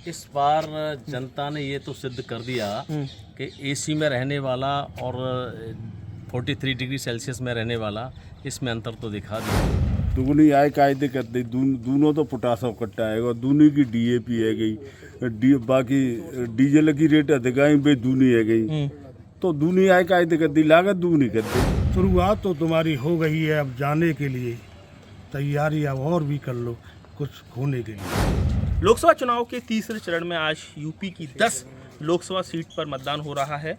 इस बार जनता ने ये तो सिद्ध कर दिया कि एसी में रहने वाला और 43 डिग्री सेल्सियस में रहने वाला, इसमें अंतर तो दिखा दिया। दुगनी आय कायदे करते दोनों तो पोटासो कट्टा है, दूनी की डीएपी है गई, बाकी डीजल की रेट अधिक आई बे दूनी है गई, तो दूनी आय कायदे कर दी, लागत दूनी कर दी। शुरुआत तो तुम्हारी हो गई है, अब जाने के लिए तैयारी अब और भी कर लो कुछ होने के लिए। लोकसभा चुनाव के तीसरे चरण में आज यूपी की 10 लोकसभा सीट पर मतदान हो रहा है।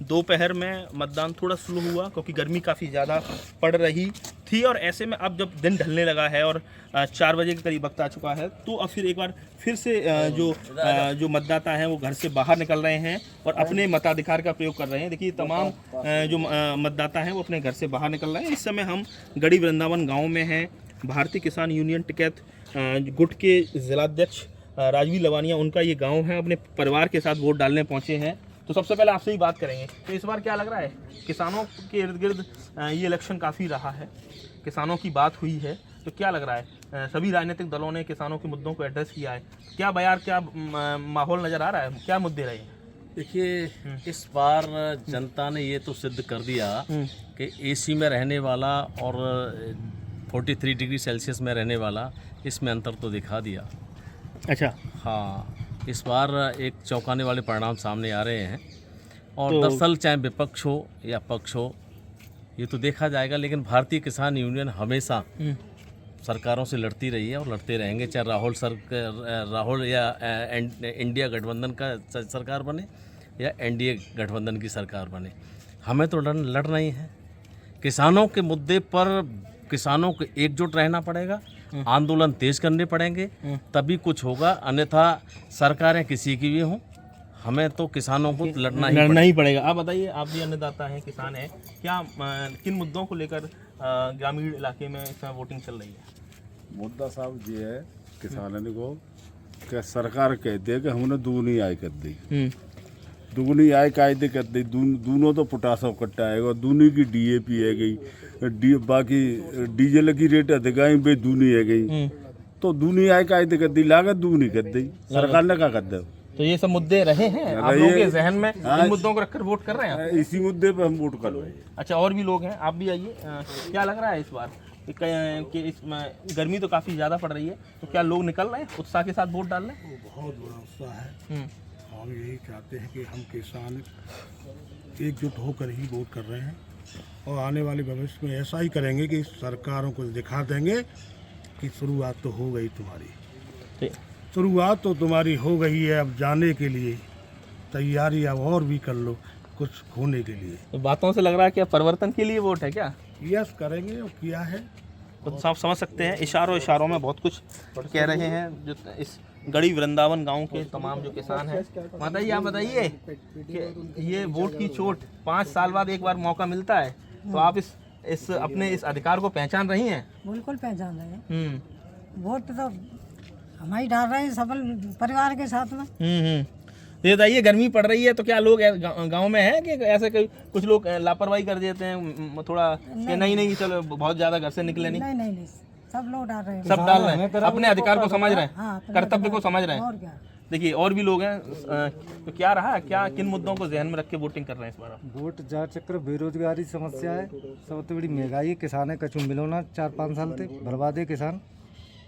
दोपहर में मतदान थोड़ा स्लो हुआ क्योंकि गर्मी काफ़ी ज़्यादा पड़ रही थी, और ऐसे में अब जब दिन ढलने लगा है और 4 बजे के करीब वक्त आ चुका है, तो अब फिर एक बार फिर से जो मतदाता हैं वो घर से बाहर निकल रहे हैं और अपने मताधिकार का प्रयोग कर रहे हैं। देखिए तमाम जो मतदाता हैं वो अपने घर से बाहर निकल रहे हैं। इस समय हम गढ़ी वृंदावन गाँव में हैं। भारतीय किसान यूनियन टिकैत गुट के जिलाध्यक्ष राजवीर लवानिया, उनका ये गांव है, अपने परिवार के साथ वोट डालने पहुंचे हैं। तो सबसे पहले आपसे ही बात करेंगे, तो इस बार क्या लग रहा है? किसानों के इर्द गिर्द ये इलेक्शन काफ़ी रहा है, किसानों की बात हुई है, तो क्या लग रहा है? सभी राजनीतिक दलों ने किसानों के मुद्दों को एड्रेस किया है, क्या बयार, क्या माहौल नज़र आ रहा है, क्या मुद्दे रहे हैं? देखिए इस बार जनता ने ये तो सिद्ध कर दिया कि एसी में रहने वाला और 43 डिग्री सेल्सियस में रहने वाला, इसमें अंतर तो दिखा दिया। अच्छा, हाँ, इस बार एक चौंकाने वाले परिणाम सामने आ रहे हैं, और दरअसल चाहे विपक्ष हो या पक्ष हो ये तो देखा जाएगा, लेकिन भारतीय किसान यूनियन हमेशा सरकारों से लड़ती रही है और लड़ते रहेंगे, चाहे राहुल या इंडिया गठबंधन का सरकार बने या एनडीए गठबंधन की सरकार बने, हमें तो लड़ना ही है। किसानों के मुद्दे पर किसानों को एकजुट रहना पड़ेगा, आंदोलन तेज करने पड़ेंगे, तभी कुछ होगा, अन्यथा सरकारें किसी की भी हों, हमें तो किसानों को लड़ना ही पड़ेगा। आप बताइए, आप भी अन्नदाता हैं, किसान हैं, क्या किन मुद्दों को लेकर ग्रामीण इलाके में इस समय वोटिंग चल रही है? मुद्दा साहब ये है किसानों को कि सरकार कहती है कि हमने दुगनी आय कर दी, दुगनी आय कायदे कर दी, दोनों तो पोटासो कट्टा है, दूनी की डीएपी है गई, बाकी डीजल की रेट अधिक आई बे दूनी है गई, तो दूनी आय कायदे कर दी, लागत दूनी कर दी, सरकार ने क्या कर दिया। तो ये सब मुद्दे रहे हैं आप लोगों के जहन में, इन मुद्दों को रखकर वोट कर रहे हैं? इसी मुद्दे पे हम वोट कर रहे हैं। अच्छा, और भी लोग हैं, आप भी आइए। क्या लग रहा है इस बार कि इस गर्मी तो काफ़ी ज़्यादा पड़ रही है, तो क्या लोग निकल रहे हैं उत्साह के साथ वोट डालने? बहुत बड़ा उत्साह है। हम यही चाहते हैं कि हम किसान एकजुट होकर ही वोट कर रहे हैं, और आने वाले भविष्य में ऐसा ही करेंगे कि सरकारों को दिखा देंगे कि शुरुआत तो हो गई तुम्हारी, शुरुआत तो तुम्हारी हो गई है, अब जाने के लिए तैयारी अब और भी कर लो कुछ होने के लिए। तो बातों से लग रहा है कि परिवर्तन के लिए वोट है क्या? यस करेंगे, और किया है। तो आप समझ सकते हैं, इशारों में बहुत कुछ कह रहे हैं जो इस गढ़ी वृंदावन गांव के तमाम जो किसान हैं। माता जी, आप बताइए कि ये वोट की चोट 5 साल बाद एक बार मौका मिलता है, तो आप इस अपने इस अधिकार को पहचान रही हैं? बिल्कुल पहचान रहे हैं। वोट तो हम ही डाल रहे हैं सबल परिवार के साथ में। ये बताइए, गर्मी पड़ रही है तो क्या लोग गांव में है कि ऐसे कुछ लोग लापरवाही कर देते हैं थोड़ा कि नहीं चलो बहुत ज़्यादा घर से निकले नहीं? नहीं, सब लोग डाल रहे हैं, सब डाल रहे हैं, अपने अधिकार को समझ रहे हैं, कर्तव्य को समझ रहे हैं। और क्या? देखिए और भी लोग हैं, तो क्या रहा, क्या किन मुद्दों को ध्यान में रख के वोटिंग कर रहे हैं इस बार? वोट जा चक्कर बेरोजगारी समस्या है, सबसे बड़ी महंगाई, किसान है कचू मिलो ना 4-5 साल से बर्बाद है किसान,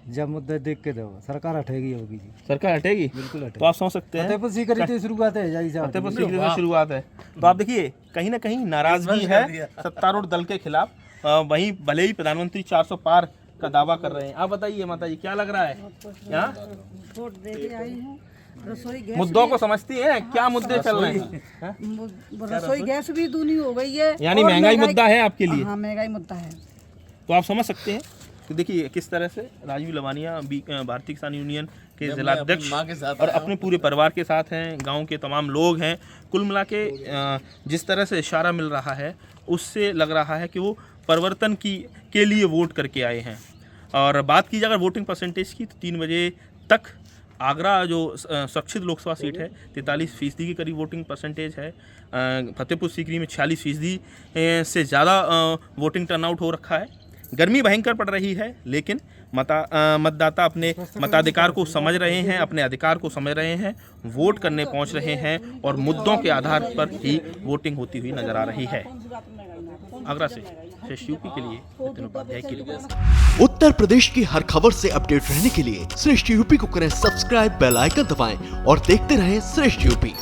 जब मुद्दे देख के दो सरकार हटेगी होगी जी, सरकार हटेगी, बिल्कुल हटेगी। तो आप समझ सकते हैं फतेहपुर सीकरी की शुरुआत है, फतेहपुर सीकरी से शुरुआत है। तो आप देखिए कहीं ना कहीं नाराजगी है सत्तारूढ़ दल के खिलाफ, वहीं भले ही प्रधानमंत्री 400 पार का दावा कर रहे हैं। आप बताइए माता जी, क्या लग रहा है? यहाँ वोट दे के आई हूँ। रसोई गैस मुद्दों को समझती हैं, क्या मुद्दे चल रहे हैं? रसोई गैस भी दूनी हो गई है, यानी महंगाई मुद्दा है आपके लिए? हाँ, महंगाई मुद्दा है। तो आप समझ सकते हैं कि देखिए किस तरह से राजवीर लवानिया भारतीय किसान यूनियन के जिलाध्यक्ष और अपने पूरे परिवार के साथ हैं, गांव के तमाम लोग हैं। कुल मिला के जिस तरह से इशारा मिल रहा है उससे लग रहा है कि वो परिवर्तन के लिए वोट करके आए हैं। और बात की जाए अगर वोटिंग परसेंटेज की, तो 3 बजे तक आगरा जो सुरक्षित लोकसभा सीट है 43% के करीब वोटिंग परसेंटेज है। फतेहपुर सीकरी में 46% से ज़्यादा वोटिंग टर्नआउट हो रखा है। गर्मी भयंकर पड़ रही है, लेकिन मतदाता अपने मताधिकार को समझ रहे हैं, अपने अधिकार को समझ रहे हैं, वोट करने पहुंच रहे हैं और मुद्दों के आधार पर ही वोटिंग होती हुई नजर आ रही है। आगरा से श्रेष्ठ यूपी के लिए नितिन उपाध्याय की रिपोर्ट। उत्तर प्रदेश की हर खबर से अपडेट रहने के लिए श्रेष्ठ यूपी को करें सब्सक्राइब, बेल आइकन दबाएं और देखते रहें श्रेष्ठ यूपी।